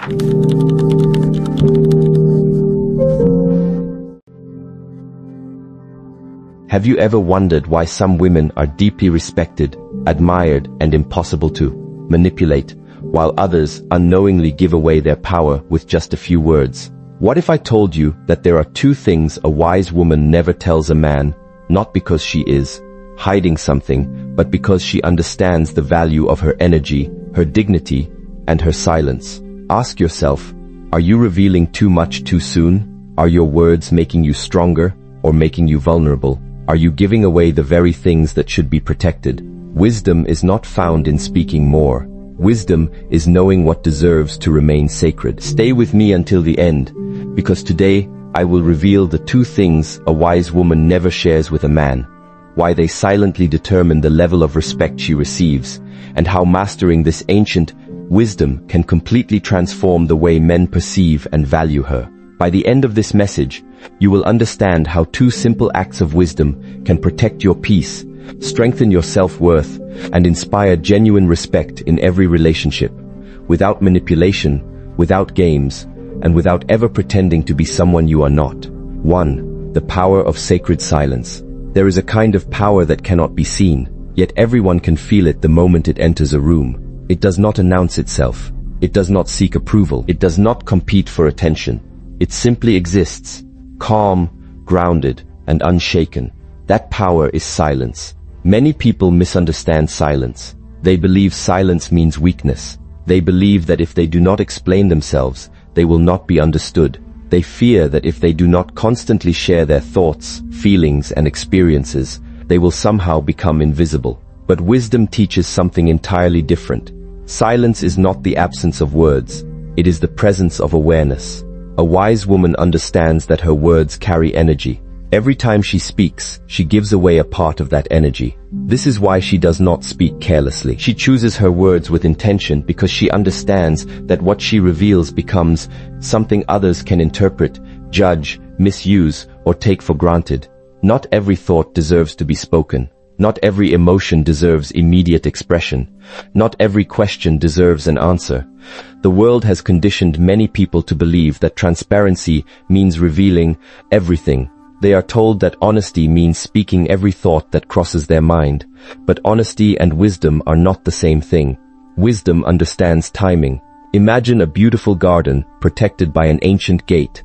Have you ever wondered why some women are deeply respected, admired, and impossible to manipulate, while others unknowingly give away their power with just a few words? What if I told you that there are two things a wise woman never tells a man, not because she is hiding something, but because she understands the value of her energy, her dignity, and her silence? Ask yourself, are you revealing too much too soon? Are your words making you stronger or making you vulnerable? Are you giving away the very things that should be protected? Wisdom is not found in speaking more. Wisdom is knowing what deserves to remain sacred. Stay with me until the end, because today I will reveal the two things a wise woman never shares with a man, why they silently determine the level of respect she receives, and how mastering this ancient wisdom can completely transform the way men perceive and value her. By the end of this message, you will understand how two simple acts of wisdom can protect your peace, strengthen your self-worth, and inspire genuine respect in every relationship, without manipulation, without games, and without ever pretending to be someone you are not. 1. The power of sacred silence. There is a kind of power that cannot be seen, yet everyone can feel it the moment it enters a room. It does not announce itself. It does not seek approval. It does not compete for attention. It simply exists, calm, grounded, and unshaken. That power is silence. Many people misunderstand silence. They believe silence means weakness. They believe that if they do not explain themselves, they will not be understood. They fear that if they do not constantly share their thoughts, feelings, and experiences, they will somehow become invisible. But wisdom teaches something entirely different. Silence is not the absence of words. It is the presence of awareness. A wise woman understands that her words carry energy. Every time she speaks, she gives away a part of that energy. This is why she does not speak carelessly. She chooses her words with intention because she understands that what she reveals becomes something others can interpret, judge, misuse, or take for granted. Not every thought deserves to be spoken. Not every emotion deserves immediate expression. Not every question deserves an answer. The world has conditioned many people to believe that transparency means revealing everything. They are told that honesty means speaking every thought that crosses their mind. But honesty and wisdom are not the same thing. Wisdom understands timing. Imagine a beautiful garden protected by an ancient gate.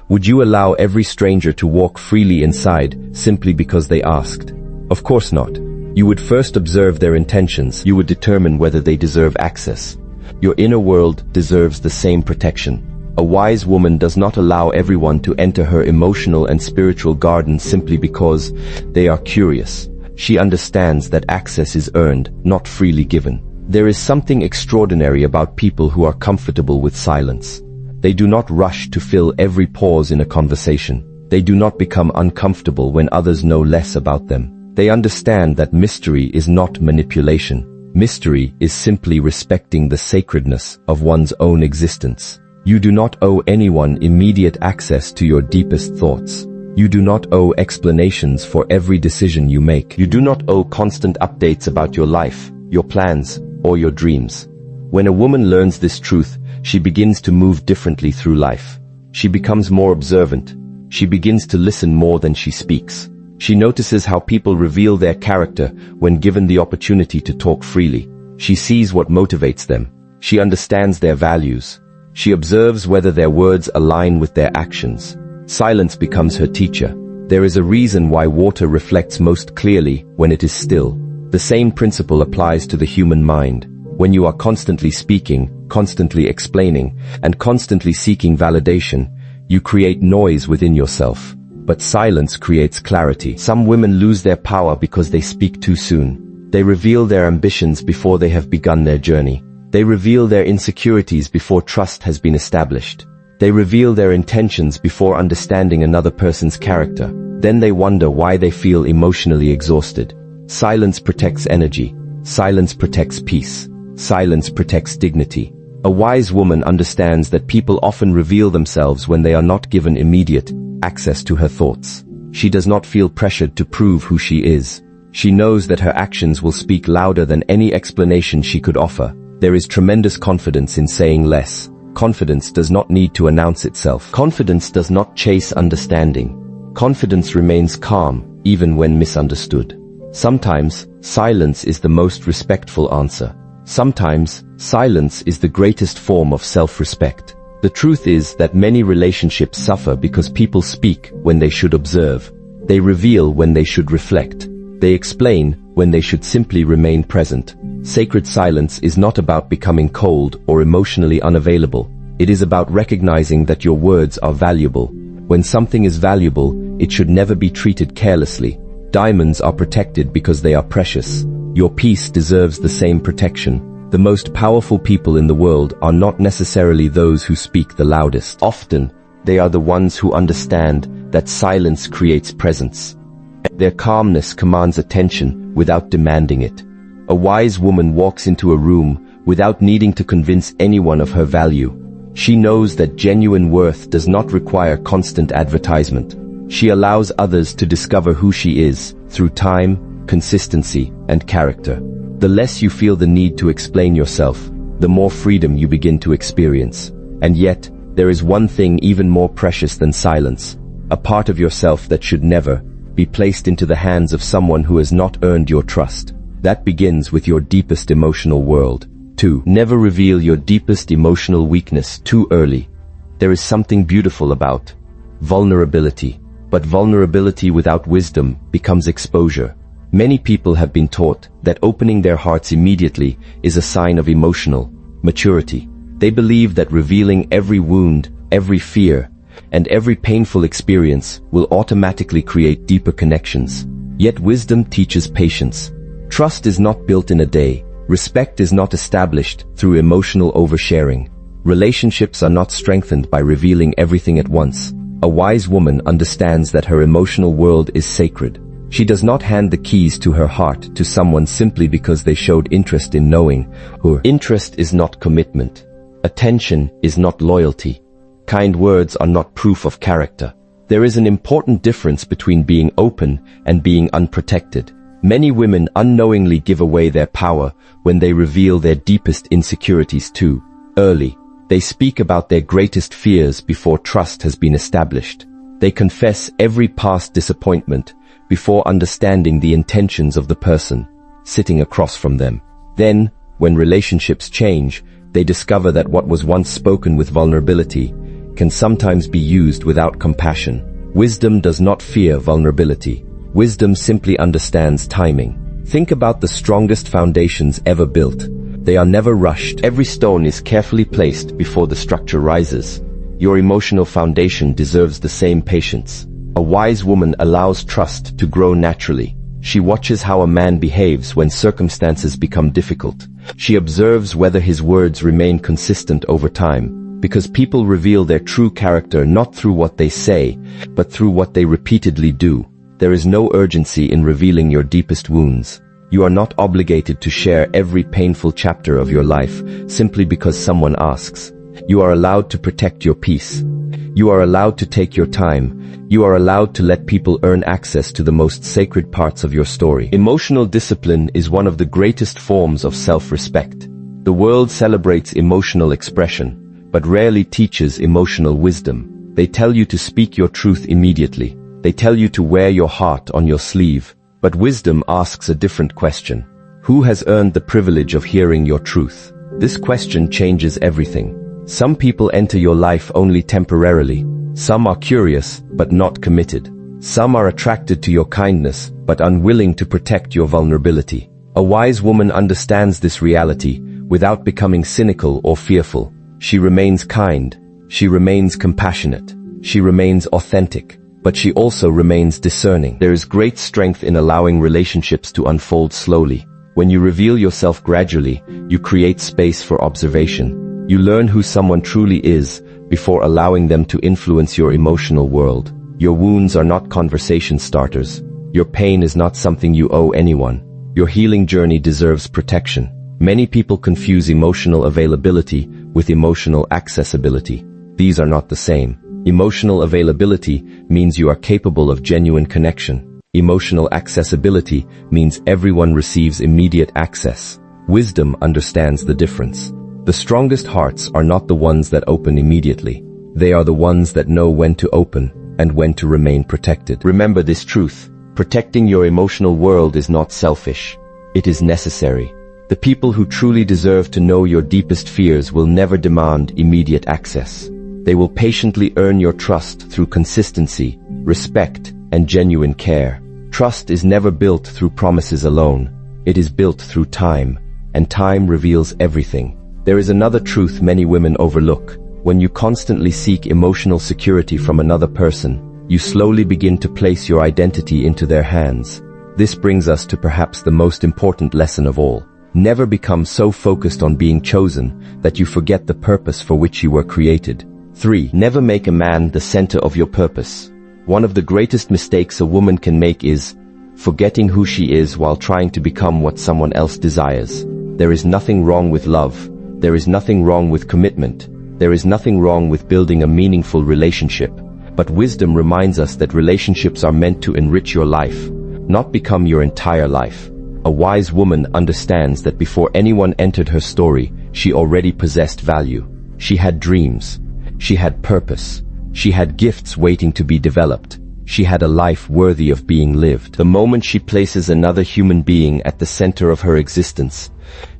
Would you allow every stranger to walk freely inside simply because they asked? Of course not. You would first observe their intentions. You would determine whether they deserve access. Your inner world deserves the same protection. A wise woman does not allow everyone to enter her emotional and spiritual garden simply because they are curious. She understands that access is earned, not freely given. There is something extraordinary about people who are comfortable with silence. They do not rush to fill every pause in a conversation. They do not become uncomfortable when others know less about them. They understand that mystery is not manipulation. Mystery is simply respecting the sacredness of one's own existence. You do not owe anyone immediate access to your deepest thoughts. You do not owe explanations for every decision you make. You do not owe constant updates about your life, your plans, or your dreams. When a woman learns this truth, she begins to move differently through life. She becomes more observant. She begins to listen more than she speaks. She notices how people reveal their character when given the opportunity to talk freely. She sees what motivates them. She understands their values. She observes whether their words align with their actions. Silence becomes her teacher. There is a reason why water reflects most clearly when it is still. The same principle applies to the human mind. When you are constantly speaking, constantly explaining, and constantly seeking validation, you create noise within yourself. But silence creates clarity. Some women lose their power because they speak too soon. They reveal their ambitions before they have begun their journey. They reveal their insecurities before trust has been established. They reveal their intentions before understanding another person's character. Then they wonder why they feel emotionally exhausted. Silence protects energy. Silence protects peace. Silence protects dignity. A wise woman understands that people often reveal themselves when they are not given immediate access to her thoughts. She does not feel pressured to prove who she is. She knows that her actions will speak louder than any explanation she could offer. There is tremendous confidence in saying less. confidence does not need to announce itself. Confidence does not chase understanding. Confidence remains calm, even when misunderstood. Sometimes, silence is the most respectful answer. Sometimes, silence is the greatest form of self-respect. The truth is that many relationships suffer because people speak when they should observe. They reveal when they should reflect. They explain when they should simply remain present. Sacred silence is not about becoming cold or emotionally unavailable. It is about recognizing that your words are valuable. When something is valuable, it should never be treated carelessly. Diamonds are protected because they are precious. Your peace deserves the same protection. The most powerful people in the world are not necessarily those who speak the loudest. Often, they are the ones who understand that silence creates presence. Their calmness commands attention without demanding it. A wise woman walks into a room without needing to convince anyone of her value. She knows that genuine worth does not require constant advertisement. She allows others to discover who she is through time, consistency, and character. The less you feel the need to explain yourself, the more freedom you begin to experience. And yet, there is one thing even more precious than silence, a part of yourself that should never be placed into the hands of someone who has not earned your trust. That begins with your deepest emotional world. 2. Never reveal your deepest emotional weakness too early. There is something beautiful about vulnerability, but vulnerability without wisdom becomes exposure. Many people have been taught that opening their hearts immediately is a sign of emotional maturity. They believe that revealing every wound, every fear, and every painful experience will automatically create deeper connections. Yet wisdom teaches patience. Trust is not built in a day. Respect is not established through emotional oversharing. Relationships are not strengthened by revealing everything at once. A wise woman understands that her emotional world is sacred. She does not hand the keys to her heart to someone simply because they showed interest in knowing her. Interest is not commitment. Attention is not loyalty. Kind words are not proof of character. There is an important difference between being open and being unprotected. Many women unknowingly give away their power when they reveal their deepest insecurities too early. They speak about their greatest fears before trust has been established. They confess every past disappointment before understanding the intentions of the person sitting across from them. Then, when relationships change, they discover that what was once spoken with vulnerability can sometimes be used without compassion. Wisdom does not fear vulnerability. Wisdom simply understands timing. Think about the strongest foundations ever built. They are never rushed. Every stone is carefully placed before the structure rises. Your emotional foundation deserves the same patience. A wise woman allows trust to grow naturally. She watches how a man behaves when circumstances become difficult. She observes whether his words remain consistent over time, because people reveal their true character not through what they say, but through what they repeatedly do. There is no urgency in revealing your deepest wounds. You are not obligated to share every painful chapter of your life simply because someone asks. You are allowed to protect your peace. You are allowed to take your time. You are allowed to let people earn access to the most sacred parts of your story. Emotional discipline is one of the greatest forms of self-respect. The world celebrates emotional expression, but rarely teaches emotional wisdom. They tell you to speak your truth immediately. They tell you to wear your heart on your sleeve. But wisdom asks a different question. Who has earned the privilege of hearing your truth? This question changes everything. Some people enter your life only temporarily. Some are curious, but not committed. Some are attracted to your kindness, but unwilling to protect your vulnerability. A wise woman understands this reality without becoming cynical or fearful. She remains kind. She remains compassionate. She remains authentic. But she also remains discerning. There is great strength in allowing relationships to unfold slowly. When you reveal yourself gradually, you create space for observation. You learn who someone truly is before allowing them to influence your emotional world. Your wounds are not conversation starters. Your pain is not something you owe anyone. Your healing journey deserves protection. Many people confuse emotional availability with emotional accessibility. These are not the same. Emotional availability means you are capable of genuine connection. Emotional accessibility means everyone receives immediate access. Wisdom understands the difference. The strongest hearts are not the ones that open immediately. They are the ones that know when to open and when to remain protected. Remember this truth. Protecting your emotional world is not selfish. It is necessary. The people who truly deserve to know your deepest fears will never demand immediate access. They will patiently earn your trust through consistency, respect, and genuine care. Trust is never built through promises alone. It is built through time, and time reveals everything. There is another truth many women overlook. When you constantly seek emotional security from another person, you slowly begin to place your identity into their hands. This brings us to perhaps the most important lesson of all. Never become so focused on being chosen that you forget the purpose for which you were created. 3. Never make a man the center of your purpose. One of the greatest mistakes a woman can make is forgetting who she is while trying to become what someone else desires. There is nothing wrong with love. There is nothing wrong with commitment. There is nothing wrong with building a meaningful relationship. But wisdom reminds us that relationships are meant to enrich your life, not become your entire life. A wise woman understands that before anyone entered her story, she already possessed value. She had dreams. She had purpose. She had gifts waiting to be developed. She had a life worthy of being lived. The moment she places another human being at the center of her existence,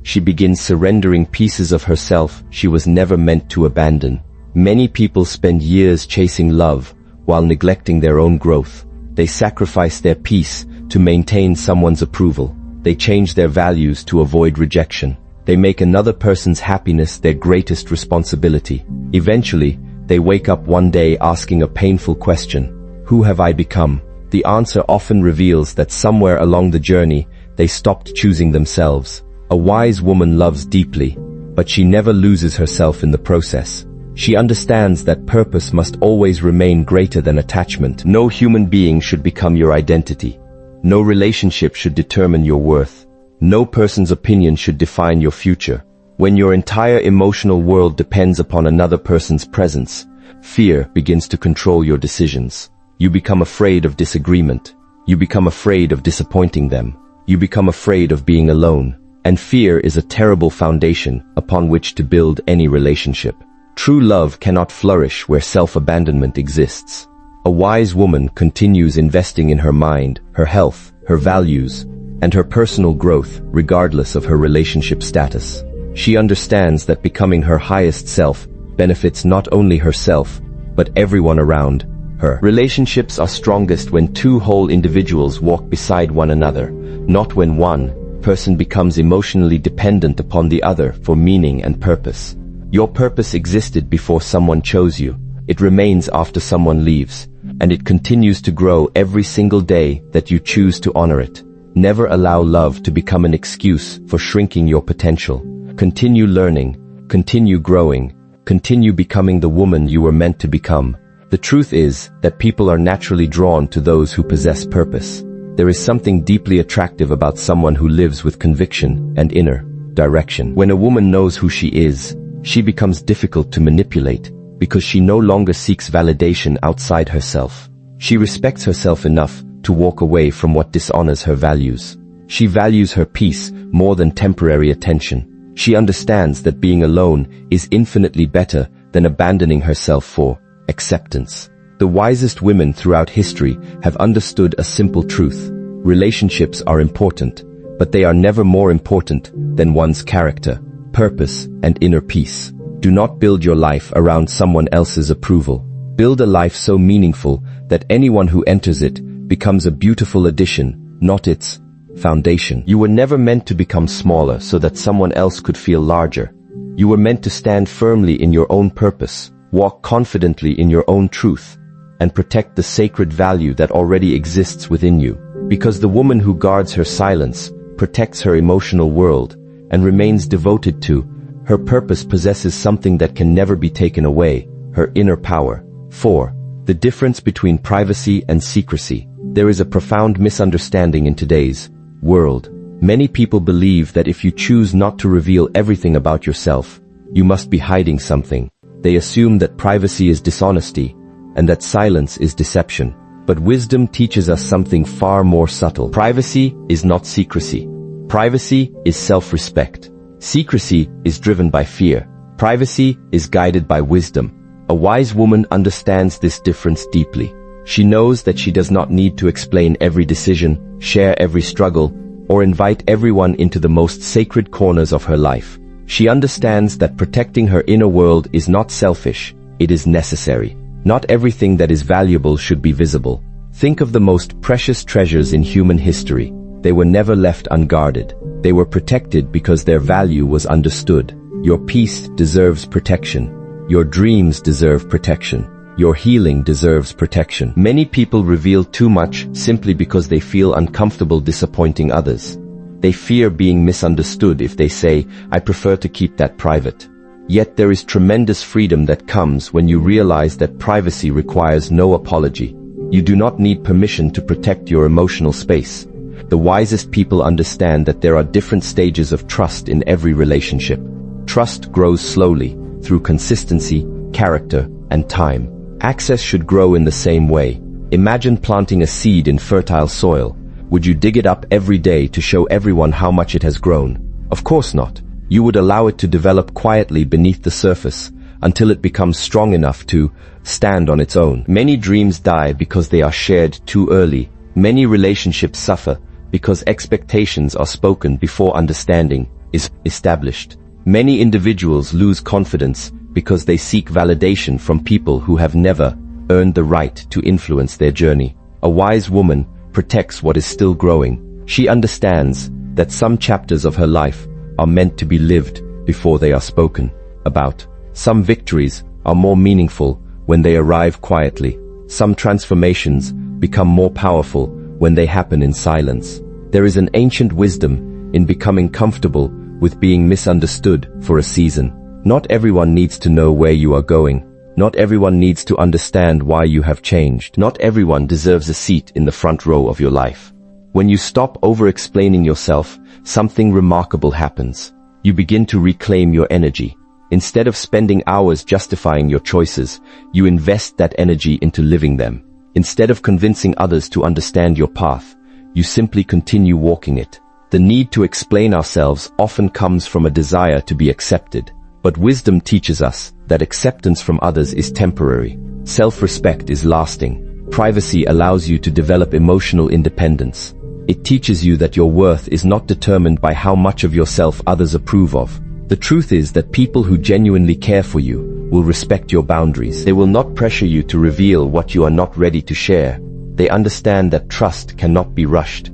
she begins surrendering pieces of herself she was never meant to abandon. Many people spend years chasing love while neglecting their own growth. They sacrifice their peace to maintain someone's approval. They change their values to avoid rejection. They make another person's happiness their greatest responsibility. Eventually, they wake up one day asking a painful question: who have I become? The answer often reveals that somewhere along the journey, they stopped choosing themselves. A wise woman loves deeply, but she never loses herself in the process. She understands that purpose must always remain greater than attachment. No human being should become your identity. No relationship should determine your worth. No person's opinion should define your future. When your entire emotional world depends upon another person's presence, fear begins to control your decisions. You become afraid of disagreement. You become afraid of disappointing them. You become afraid of being alone. And fear is a terrible foundation upon which to build any relationship. True love cannot flourish where self-abandonment exists. A wise woman continues investing in her mind, her health, her values, and her personal growth regardless of her relationship status. She understands that becoming her highest self benefits not only herself, but everyone around her. Relationships are strongest when two whole individuals walk beside one another, not when one person becomes emotionally dependent upon the other for meaning and purpose. Your purpose existed before someone chose you. It remains after someone leaves, and it continues to grow every single day that you choose to honor it. Never allow love to become an excuse for shrinking your potential. Continue learning, continue growing, continue becoming the woman you were meant to become. The truth is that people are naturally drawn to those who possess purpose. There is something deeply attractive about someone who lives with conviction and inner direction. When a woman knows who she is, she becomes difficult to manipulate because she no longer seeks validation outside herself. She respects herself enough to walk away from what dishonors her values. She values her peace more than temporary attention. She understands that being alone is infinitely better than abandoning herself for acceptance. The wisest women throughout history have understood a simple truth. Relationships are important, but they are never more important than one's character, purpose, and inner peace. Do not build your life around someone else's approval. Build a life so meaningful that anyone who enters it becomes a beautiful addition, not its foundation. You were never meant to become smaller so that someone else could feel larger. You were meant to stand firmly in your own purpose, walk confidently in your own truth, and protect the sacred value that already exists within you. Because the woman who guards her silence, protects her emotional world, and remains devoted to her purpose possesses something that can never be taken away, her inner power. 4. The difference between privacy and secrecy. There is a profound misunderstanding in today's world. Many people believe that if you choose not to reveal everything about yourself, you must be hiding something. They assume that privacy is dishonesty, and that silence is deception. But wisdom teaches us something far more subtle. Privacy is not secrecy. Privacy is self-respect. Secrecy is driven by fear. Privacy is guided by wisdom. A wise woman understands this difference deeply. She knows that she does not need to explain every decision, share every struggle, or invite everyone into the most sacred corners of her life. She understands that protecting her inner world is not selfish, it is necessary. Not everything that is valuable should be visible. Think of the most precious treasures in human history. They were never left unguarded. They were protected because their value was understood. Your peace deserves protection. Your dreams deserve protection. Your healing deserves protection. Many people reveal too much simply because they feel uncomfortable disappointing others. They fear being misunderstood if they say, "I prefer to keep that private." Yet there is tremendous freedom that comes when you realize that privacy requires no apology. You do not need permission to protect your emotional space. The wisest people understand that there are different stages of trust in every relationship. Trust grows slowly, through consistency, character, and time. Access should grow in the same way. Imagine planting a seed in fertile soil. Would you dig it up every day to show everyone how much it has grown? Of course not. You would allow it to develop quietly beneath the surface, until it becomes strong enough to stand on its own. Many dreams die because they are shared too early. Many relationships suffer because expectations are spoken before understanding is established. Many individuals lose confidence because they seek validation from people who have never earned the right to influence their journey. A wise woman protects what is still growing. She understands that some chapters of her life are meant to be lived before they are spoken about. Some victories are more meaningful when they arrive quietly. Some transformations become more powerful when they happen in silence. There is an ancient wisdom in becoming comfortable with being misunderstood for a season. Not everyone needs to know where you are going. Not everyone needs to understand why you have changed. Not everyone deserves a seat in the front row of your life. When you stop over-explaining yourself, something remarkable happens. You begin to reclaim your energy. Instead of spending hours justifying your choices, you invest that energy into living them. Instead of convincing others to understand your path, you simply continue walking it. The need to explain ourselves often comes from a desire to be accepted. But wisdom teaches us that acceptance from others is temporary. Self-respect is lasting. Privacy allows you to develop emotional independence. It teaches you that your worth is not determined by how much of yourself others approve of. The truth is that people who genuinely care for you will respect your boundaries. They will not pressure you to reveal what you are not ready to share. They understand that trust cannot be rushed.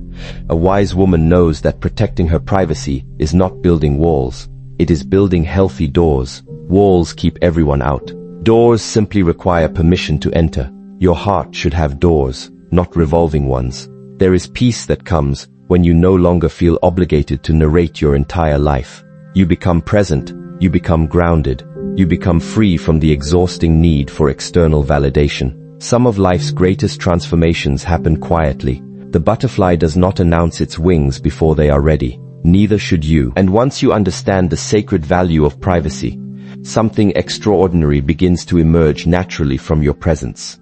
A wise woman knows that protecting her privacy is not building walls. It is building healthy doors. Walls keep everyone out. Doors simply require permission to enter. Your heart should have doors, not revolving ones. There is peace that comes when you no longer feel obligated to narrate your entire life. You become present, you become grounded, you become free from the exhausting need for external validation. Some of life's greatest transformations happen quietly. The butterfly does not announce its wings before they are ready. Neither should you. And once you understand the sacred value of privacy, something extraordinary begins to emerge naturally from your presence.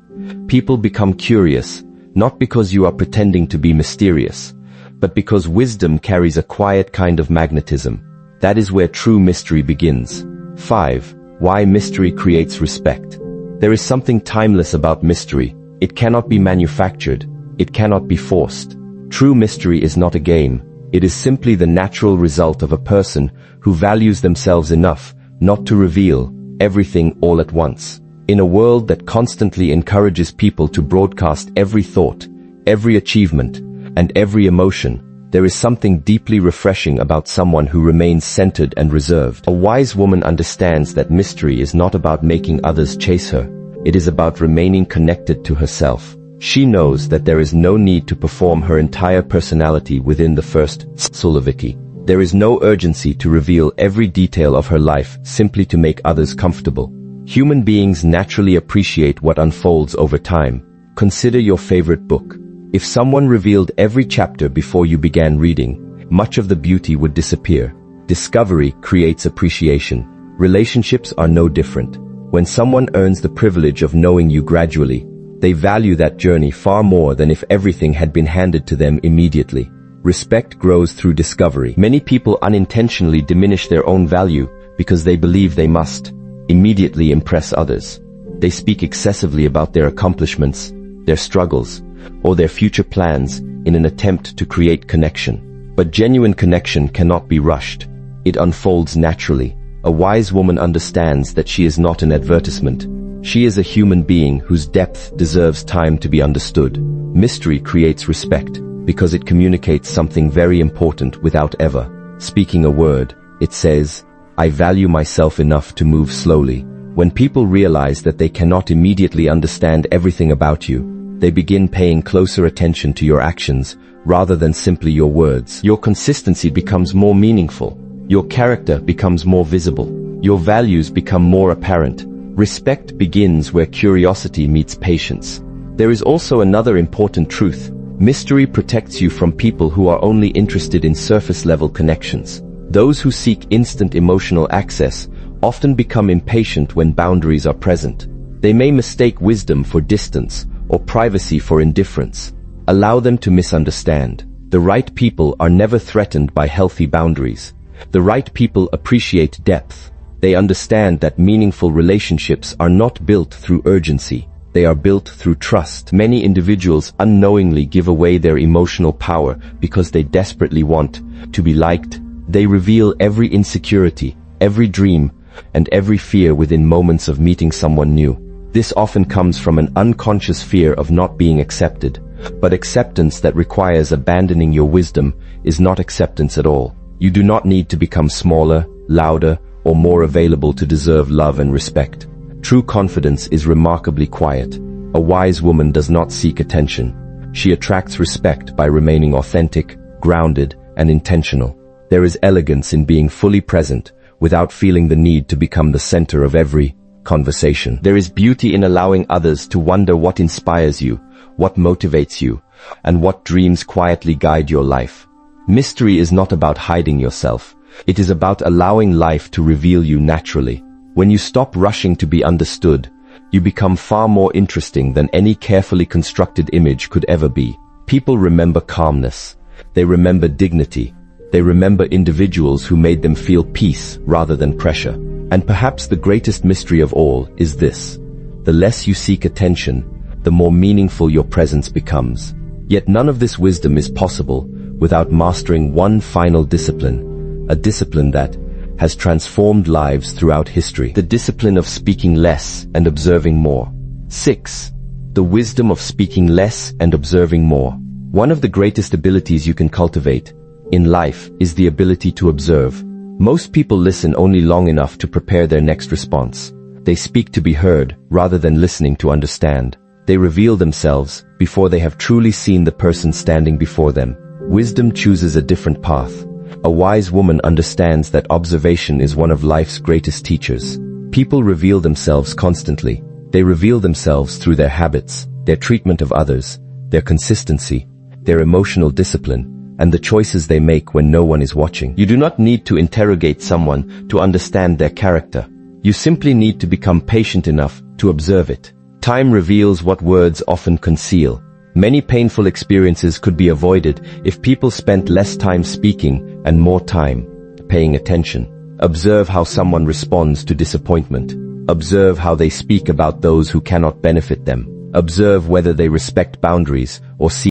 People become curious, not because you are pretending to be mysterious, but because wisdom carries a quiet kind of magnetism. That is where true mystery begins. 5. Why mystery creates respect. There is something timeless about mystery. It cannot be manufactured. It cannot be forced. True mystery is not a game. It is simply the natural result of a person who values themselves enough not to reveal everything all at once. In a world that constantly encourages people to broadcast every thought, every achievement, and every emotion, there is something deeply refreshing about someone who remains centered and reserved. A wise woman understands that mystery is not about making others chase her. It is about remaining connected to herself. She knows that there is no need to perform her entire personality within the first Sulaviki. There is no urgency to reveal every detail of her life simply to make others comfortable. Human beings naturally appreciate what unfolds over time. Consider your favorite book. If someone revealed every chapter before you began reading, much of the beauty would disappear. Discovery creates appreciation. Relationships are no different. When someone earns the privilege of knowing you gradually, they value that journey far more than if everything had been handed to them immediately. Respect grows through discovery. Many people unintentionally diminish their own value because they believe they must immediately impress others. They speak excessively about their accomplishments, their struggles, or their future plans in an attempt to create connection. But genuine connection cannot be rushed. It unfolds naturally. A wise woman understands that she is not an advertisement. She is a human being whose depth deserves time to be understood. Mystery creates respect because it communicates something very important without ever speaking a word. It says, "I value myself enough to move slowly." When people realize that they cannot immediately understand everything about you, they begin paying closer attention to your actions rather than simply your words. Your consistency becomes more meaningful. Your character becomes more visible. Your values become more apparent. Respect begins where curiosity meets patience. There is also another important truth. Mystery protects you from people who are only interested in surface-level connections. Those who seek instant emotional access often become impatient when boundaries are present. They may mistake wisdom for distance or privacy for indifference. Allow them to misunderstand. The right people are never threatened by healthy boundaries. The right people appreciate depth. They understand that meaningful relationships are not built through urgency. They are built through trust. Many individuals unknowingly give away their emotional power because they desperately want to be liked. They reveal every insecurity, every dream, and every fear within moments of meeting someone new. This often comes from an unconscious fear of not being accepted. But acceptance that requires abandoning your wisdom is not acceptance at all. You do not need to become smaller, louder, or more available to deserve love and respect. True confidence is remarkably quiet. A wise woman does not seek attention. She attracts respect by remaining authentic, grounded, and intentional. There is elegance in being fully present without feeling the need to become the center of every conversation. There is beauty in allowing others to wonder what inspires you, what motivates you, and what dreams quietly guide your life. Mystery is not about hiding yourself. It is about allowing life to reveal you naturally. When you stop rushing to be understood, you become far more interesting than any carefully constructed image could ever be. People remember calmness. They remember dignity. They remember individuals who made them feel peace rather than pressure. And perhaps the greatest mystery of all is this: the less you seek attention, the more meaningful your presence becomes. Yet none of this wisdom is possible without mastering one final discipline, a discipline that has transformed lives throughout history. The discipline of speaking less and observing more. 6. The wisdom of speaking less and observing more. One of the greatest abilities you can cultivate in life is the ability to observe. Most people listen only long enough to prepare their next response. They speak to be heard rather than listening to understand. They reveal themselves before they have truly seen the person standing before them. Wisdom chooses a different path. A wise woman understands that observation is one of life's greatest teachers. People reveal themselves constantly. They reveal themselves through their habits, their treatment of others, their consistency, their emotional discipline, and the choices they make when no one is watching. You do not need to interrogate someone to understand their character. You simply need to become patient enough to observe it. Time reveals what words often conceal. Many painful experiences could be avoided if people spent less time speaking and more time paying attention. Observe how someone responds to disappointment. Observe how they speak about those who cannot benefit them. Observe whether they respect boundaries or seek